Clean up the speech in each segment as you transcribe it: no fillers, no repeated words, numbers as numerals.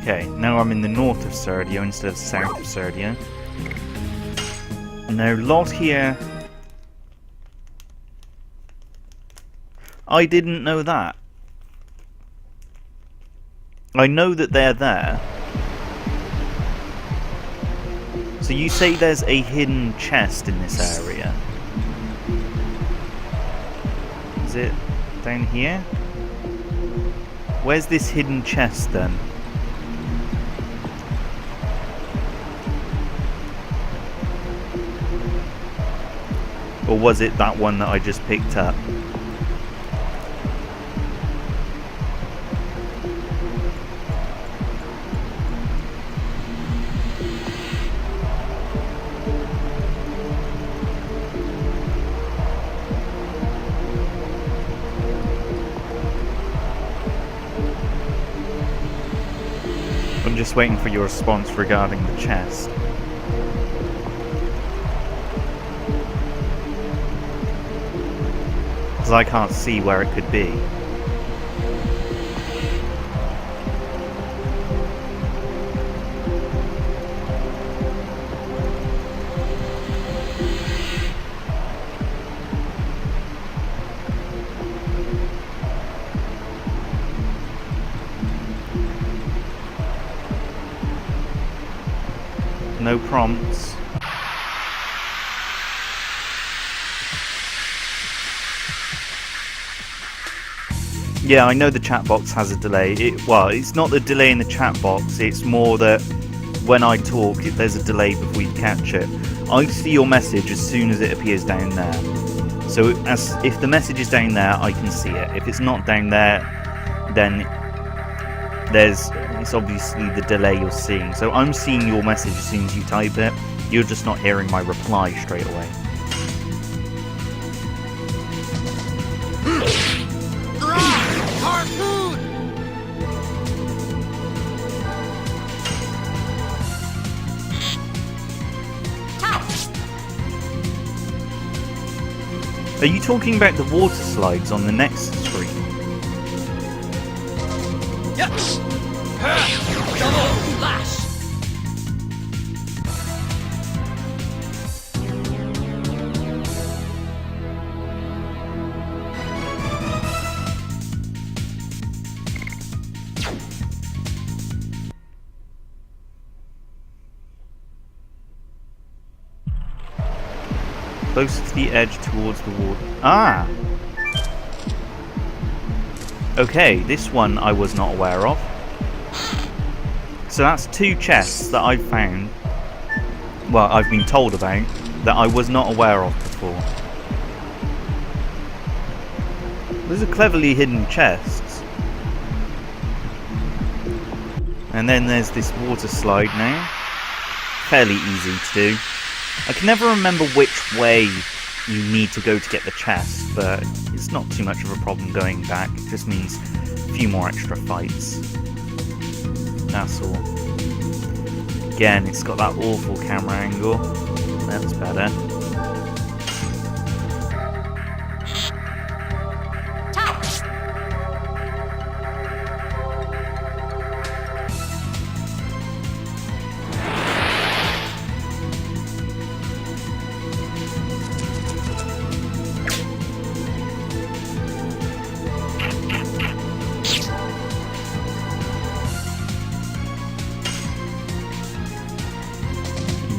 Okay, now I'm in the north of Serdia instead of south of Serdia. No lot here. I didn't know that. I know that they're there. So you say there's a hidden chest in this area? Is it down here? Where's this hidden chest then? Or was it that one that I just picked up? I'm just waiting for your response regarding the chest. Because I can't see where it could be. No prompts. Yeah, I know the chat box has a delay. Well, it's not the delay in the chat box, it's more that when I talk, there's a delay before you catch it. I see your message as soon as it appears down there. So if the message is down there, I can see it. If it's not down there, then it's obviously the delay you're seeing. So I'm seeing your message as soon as you type it. You're just not hearing my reply straight away. Are you talking about the water slides on the next screen? Yes! Double flash! Closer to the edge towards the water. Ah! Okay, this one I was not aware of. So that's two chests that I've found. Well, I've been told about, that I was not aware of before. Those are cleverly hidden chests. And then there's this water slide now. Fairly easy to do. I can never remember which way you need to go to get the chest, but it's not too much of a problem going back. It just means a few more extra fights. That's all. Again, it's got that awful camera angle. That's better.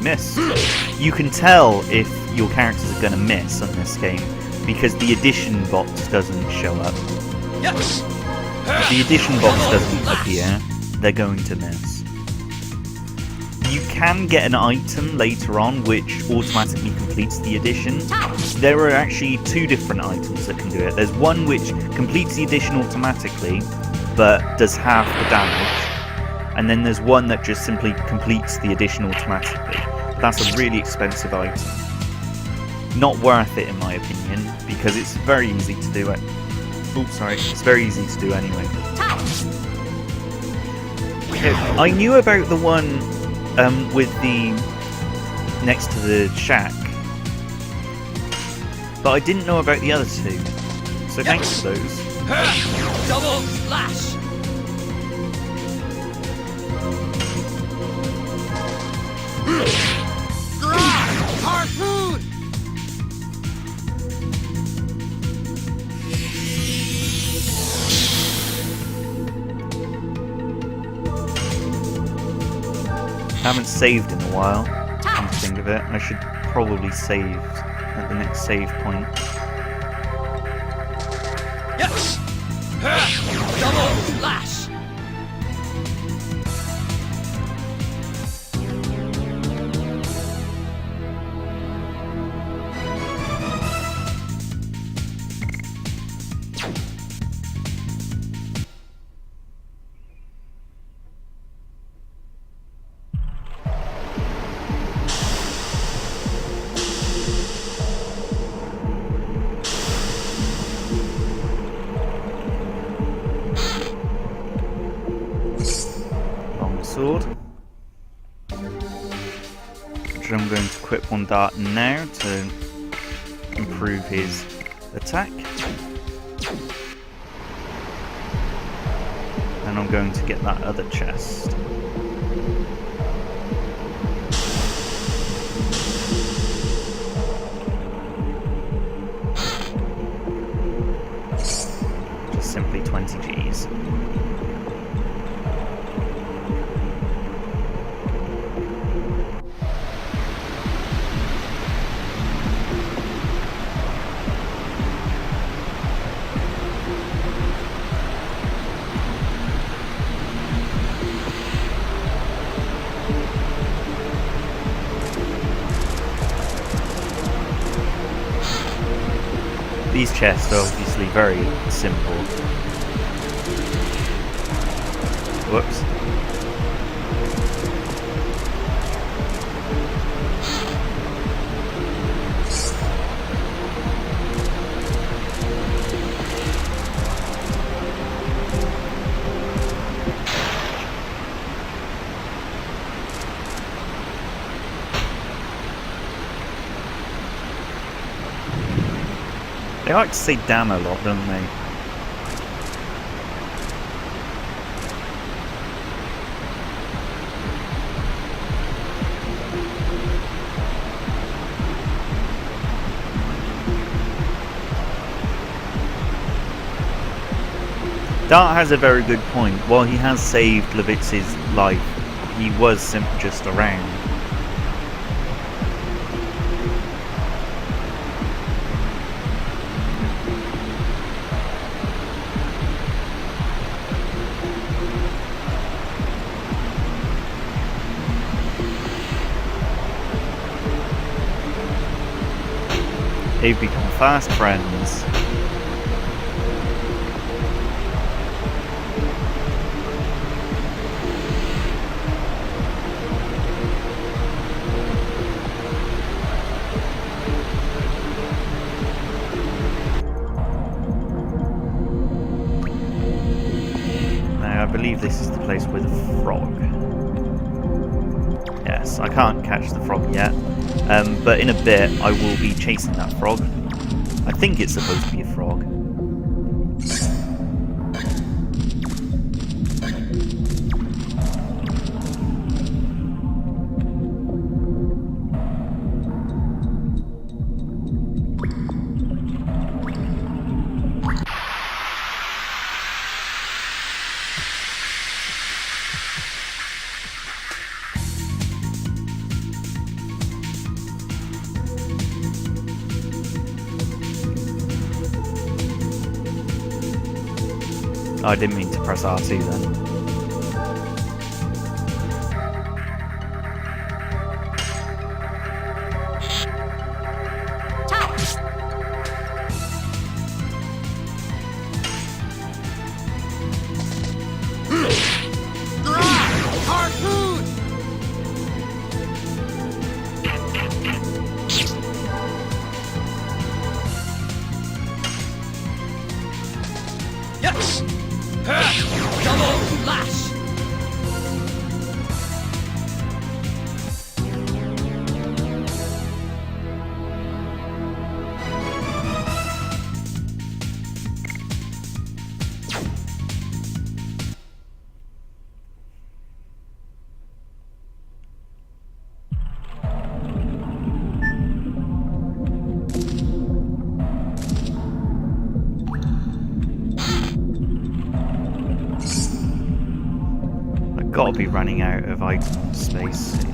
Miss. You can tell if your characters are going to miss on this game because the addition box doesn't show up. Yes! If the addition box doesn't appear, they're going to miss. You can get an item later on which automatically completes the addition. There are actually two different items that can do it. There's one which completes the addition automatically but does half the damage. And then there's one that just simply completes the addition automatically. That's a really expensive item. Not worth it in my opinion, because it's very easy to do it. Oops, sorry. It's very easy to do anyway. I knew about the one with the next to the shack, but I didn't know about the other two. So thanks for those. Double slash! Harpoon! Haven't saved in a while, come to think of it. I should probably save at the next save point. Yes! Double slash! Sword, which I'm going to equip one dart now to improve his attack, and I'm going to get that other chest. Just simply 20 Gs. These chests are obviously very simple. Whoops. They like to say damn a lot, don't they? Dart has a very good point. While he has saved Levitz's life, he was just around. They've become fast friends. Now I believe this is the place with the frog. Yes, I can't catch the frog yet. But in a bit, I will be chasing that frog. I think it's supposed to be a frog. Oh, I didn't mean to press R2 then. Yes! Double slash! got to be running out of item space soon.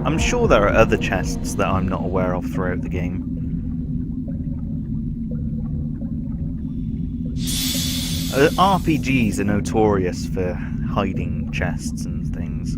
I'm sure there are other chests that I'm not aware of throughout the game. RPGs are notorious for hiding chests and things.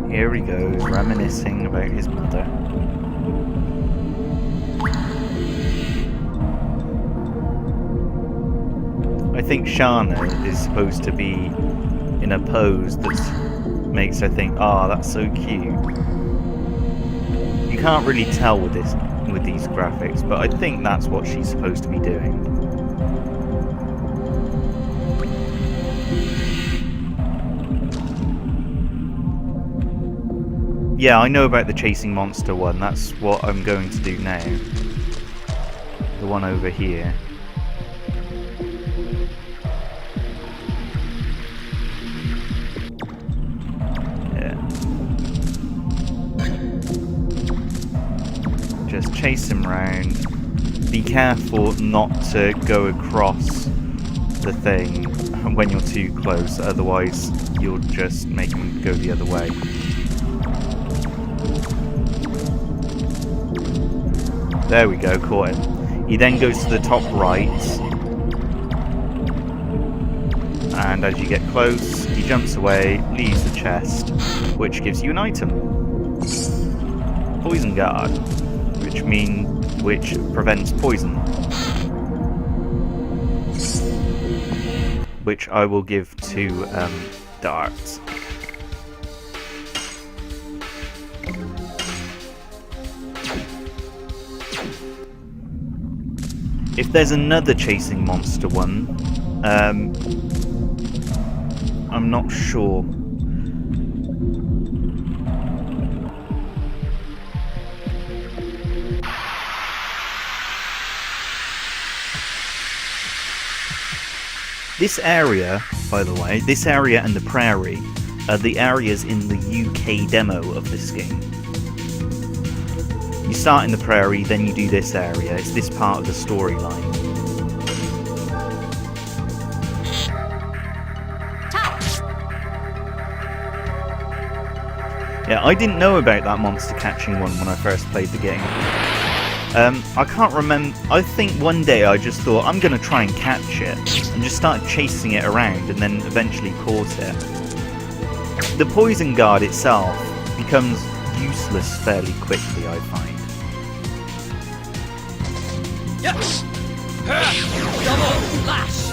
Here he goes, reminiscing about his mother. I think Shana is supposed to be in a pose that makes her think, "Ah, that's so cute." You can't really tell with these graphics, but I think that's what she's supposed to be doing. Yeah, I know about the chasing monster one. That's what I'm going to do now. The one over here. Yeah. Just chase him round. Be careful not to go across the thing when you're too close, otherwise you'll just make him go the other way. There we go, caught him. He then goes to the top right, and as you get close, he jumps away, leaves the chest, which gives you an item. Poison Guard, which prevents poison. Which I will give to Dart. If there's another chasing monster one, I'm not sure. This area, by the way, this area and the prairie are the areas in the UK demo of this game. You start in the prairie, then you do this area. It's this part of the storyline. Yeah, I didn't know about that monster catching one when I first played the game. I can't remember. I think one day I just thought, I'm going to try and catch it, and just started chasing it around, and then eventually caught it. The poison guard itself becomes useless fairly quickly, I find. Yes! Double lash!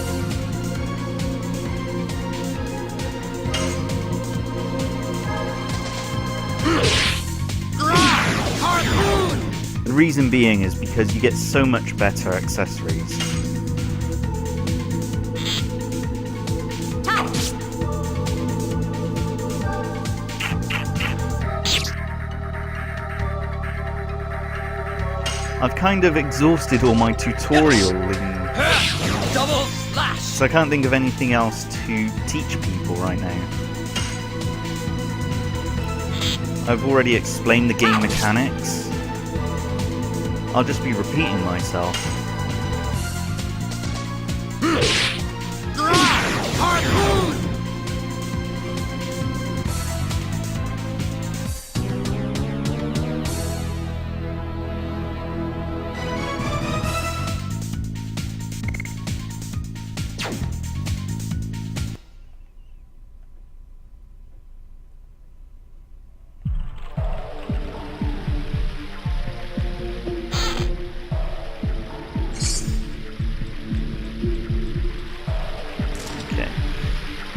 Harpoon! The reason being is because you get so much better accessories. I've kind of exhausted all my tutorial Double slash! so I can't think of anything else to teach people right now. I've already explained the game mechanics. I'll just be repeating myself.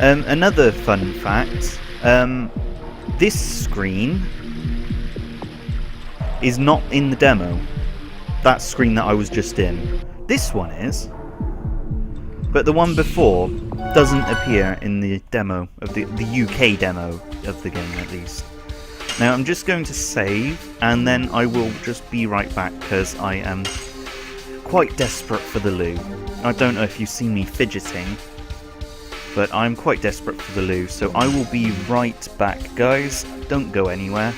Another fun fact, this screen is not in the demo. That screen that I was just in. This one is, but the one before doesn't appear in the demo, of the UK demo of the game at least. Now I'm just going to save, and then I will just be right back because I am quite desperate for the loo. I don't know if you see me fidgeting, but I'm quite desperate for the loo, so I will be right back, guys. Don't go anywhere.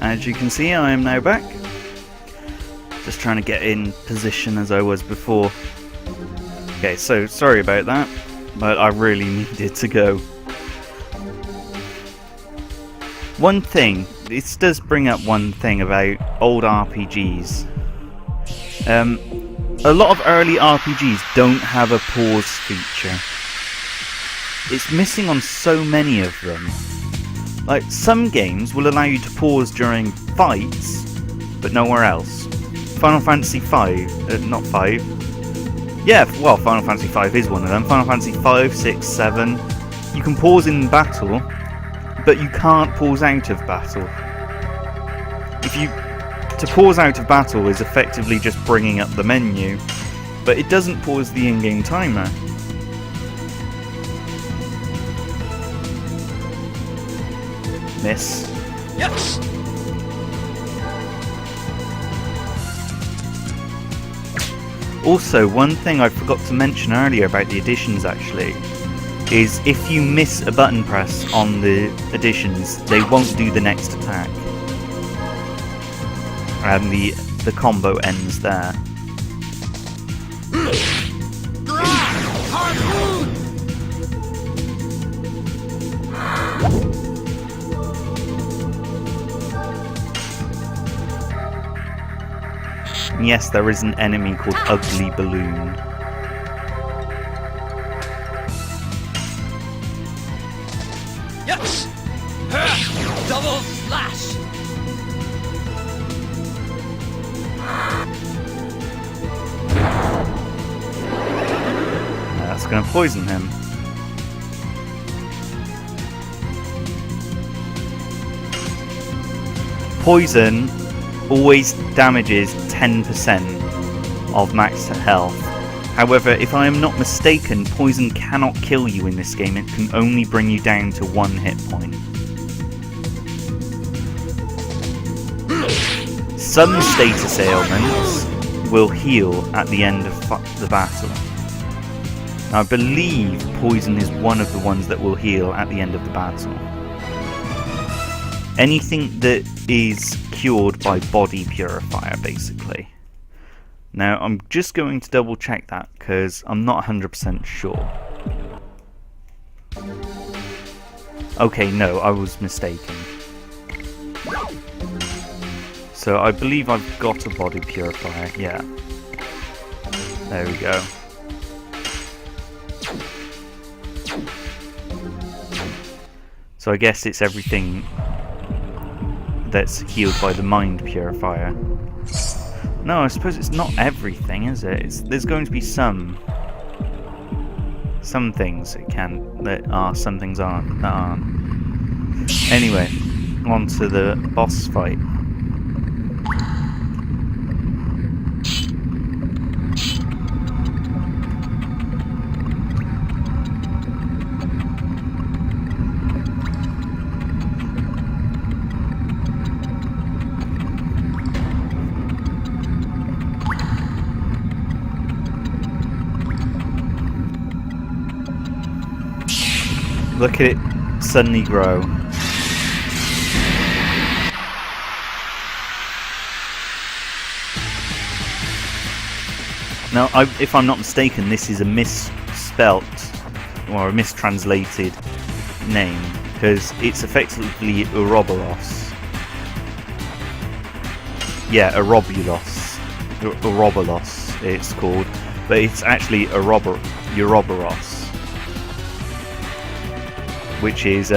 As you can see, I am now back. Just trying to get in position as I was before. Okay, so sorry about that, but I really needed to go. One thing, this does bring up one thing about old RPGs. A lot of early RPGs don't have a pause feature. It's missing on so many of them. Like, some games will allow you to pause during fights, but nowhere else. Final Fantasy V, not 5. Yeah, well, Final Fantasy V is one of them. Final Fantasy 5, 6, 7. You can pause in battle, but you can't pause out of battle. To pause out of battle is effectively just bringing up the menu, but it doesn't pause the in-game timer. Miss. Yes. Also, one thing I forgot to mention earlier about the additions actually is if you miss a button press on the additions, they won't do the next attack. And the combo ends there. And yes, there is an enemy called Ugly Balloon. Yes. Double slash. That's going to poison him. Poison always damages 10% of max health. However, if I am not mistaken, poison cannot kill you in this game, it can only bring you down to 1 hit point. Some status ailments will heal at the end of the battle. Now, I believe poison is one of the ones that will heal at the end of the battle. Anything that is cured by body purifier, basically. Now, I'm just going to double check that because I'm not 100% sure. Okay, no, I was mistaken. So I believe I've got a body purifier, yeah. There we go. So I guess it's everything that's healed by the mind purifier. No, I suppose it's not everything, is it? There's going to be some things it can that are, some things aren't that aren't. Anyway, on to the boss fight. Look at it suddenly grow. Now, if I'm not mistaken, this is a misspelt or a mistranslated name because it's effectively Ouroboros. Yeah, Ouroboros. Ouroboros, it's called, but it's actually Ouroboros. Which is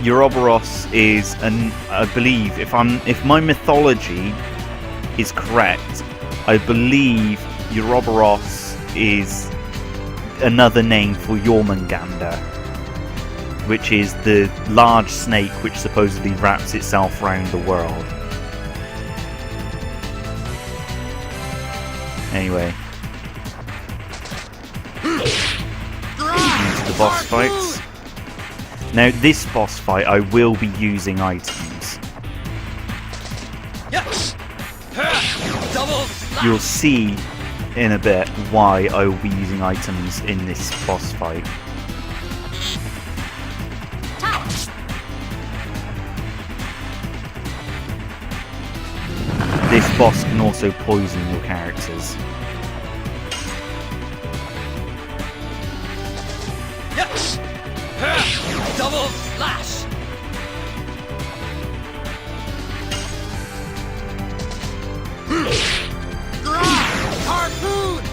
Ouroboros is I believe if my mythology is correct, I believe Ouroboros is another name for Jormungandr, which is the large snake which supposedly wraps itself around the world. Anyway. Boss fights. Now this boss fight I will be using items. You'll see in a bit why I will be using items in this boss fight. This boss can also poison your characters. Double slash. Harpoon.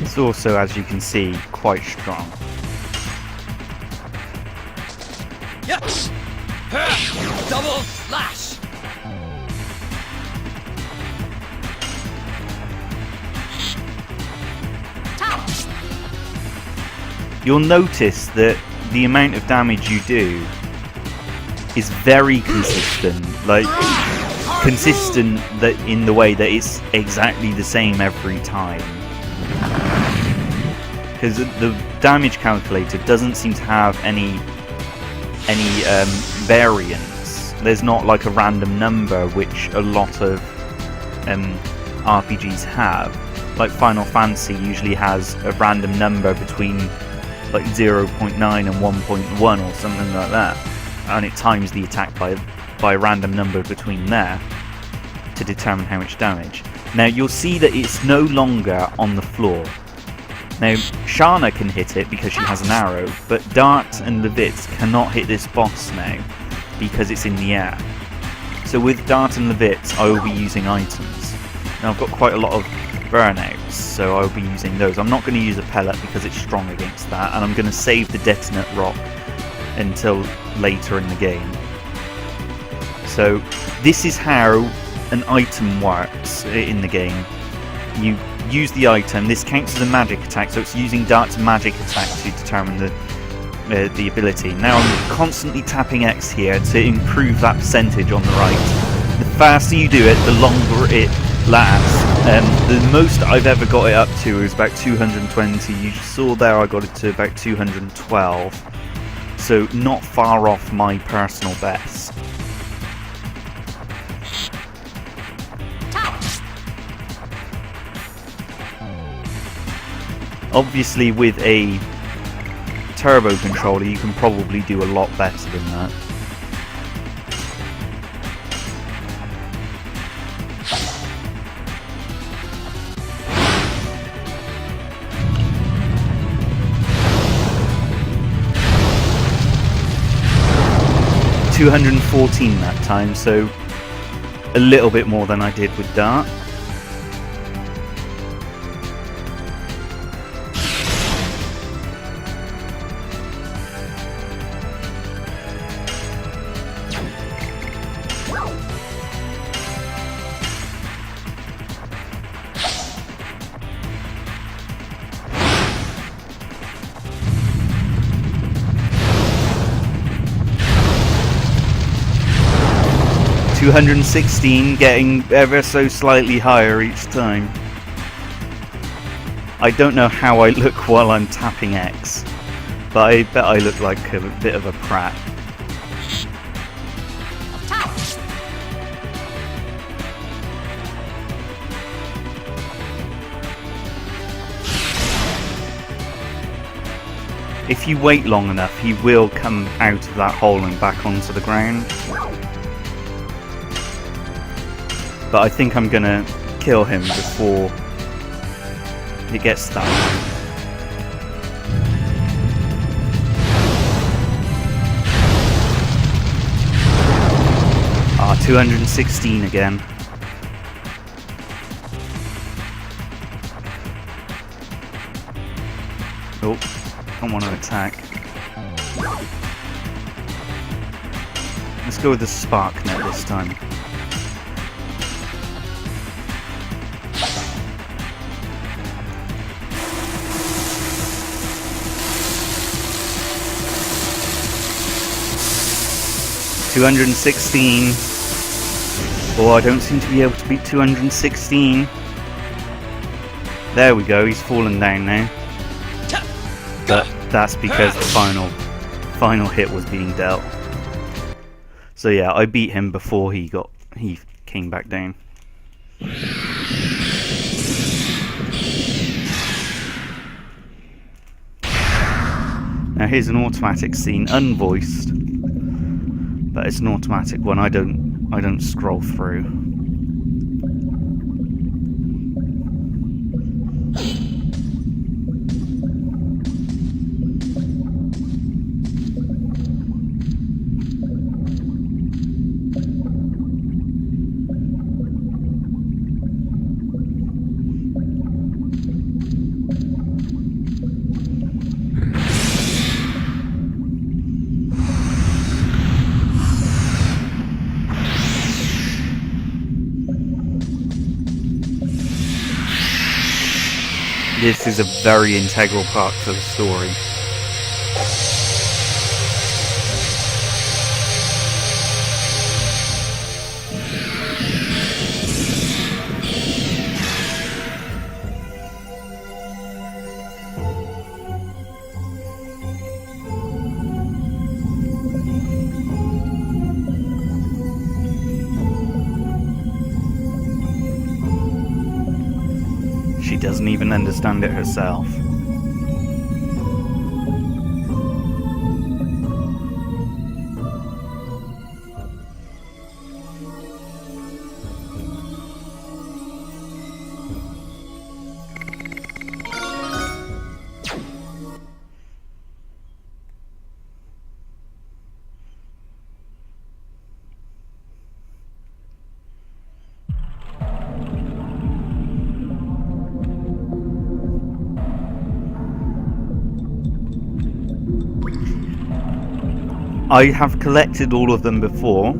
It's also, as you can see, quite strong. Yes. Double slash. You'll notice that the amount of damage you do is very consistent. Like, consistent that in the way that it's exactly the same every time. Because the damage calculator doesn't seem to have any variance. There's not like a random number, which a lot of RPGs have. Like Final Fantasy usually has a random number between like 0.9 and 1.1 or something like that, and it times the attack by a random number between there to determine how much damage. Now you'll see that it's no longer on the floor. Now, Shana can hit it because she has an arrow, but Dart and Levitz cannot hit this boss now because it's in the air. So with Dart and Levitz, I will be using items. Now I've got quite a lot of burnouts, so I will be using those. I'm not going to use a pellet because it's strong against that, and I'm going to save the detonate rock until later in the game. So this is how an item works in the game. You use the item. This counts as a magic attack, so it's using Dart's magic attack to determine the ability. Now I'm constantly tapping X here to improve that percentage on the right. The faster you do it, the longer it lasts. The most I've ever got it up to is about 220. You just saw there I got it to about 212. So not far off my personal best. Obviously with a turbo controller you can probably do a lot better than that. $214 that time, so a little bit more than I did with Dart. $216, getting ever so slightly higher each time. I don't know how I look while I'm tapping X, but I bet I look like a bit of a prat. If you wait long enough, he will come out of that hole and back onto the ground. But I think I'm gonna kill him before he gets that. Ah, 216 again. Oh, don't want to attack. Let's go with the spark net this time. $216. Oh, I don't seem to be able to beat 216. There we go, he's fallen down now. But that's because the final hit was being dealt. So yeah, I beat him before he came back down. Now here's an automatic scene, unvoiced. But it's an automatic one. I don't scroll through. This is a very integral part to the story. She doesn't even understand it herself. I have collected all of them before.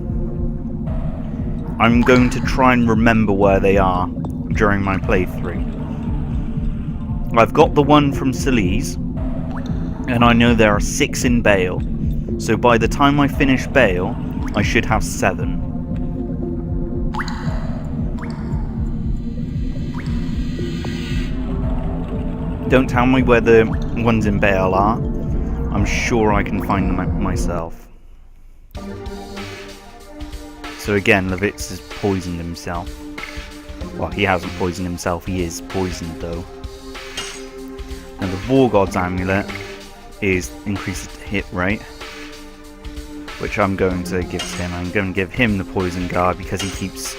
I'm going to try and remember where they are during my playthrough. I've got the one from Celise, and I know there are 6 in Bale. So by the time I finish Bale, I should have 7. Don't tell me where the ones in Bale are. I'm sure I can find them myself. So again, Levitz has poisoned himself. Well, he hasn't poisoned himself, he is poisoned though. And the War God's Amulet is increased hit rate, which I'm going to give to him. I'm going to give him the Poison Guard because he keeps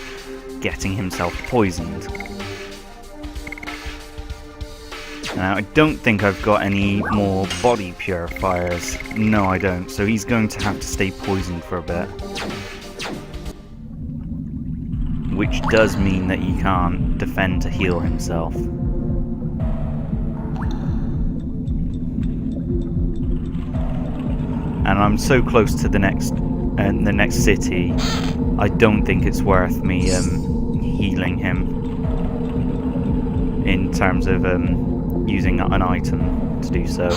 getting himself poisoned. Now, I don't think I've got any more body purifiers. No, I don't. So he's going to have to stay poisoned for a bit. Which does mean that he can't defend to heal himself. And I'm so close to the next city, I don't think it's worth me healing him in terms of using an item to do so.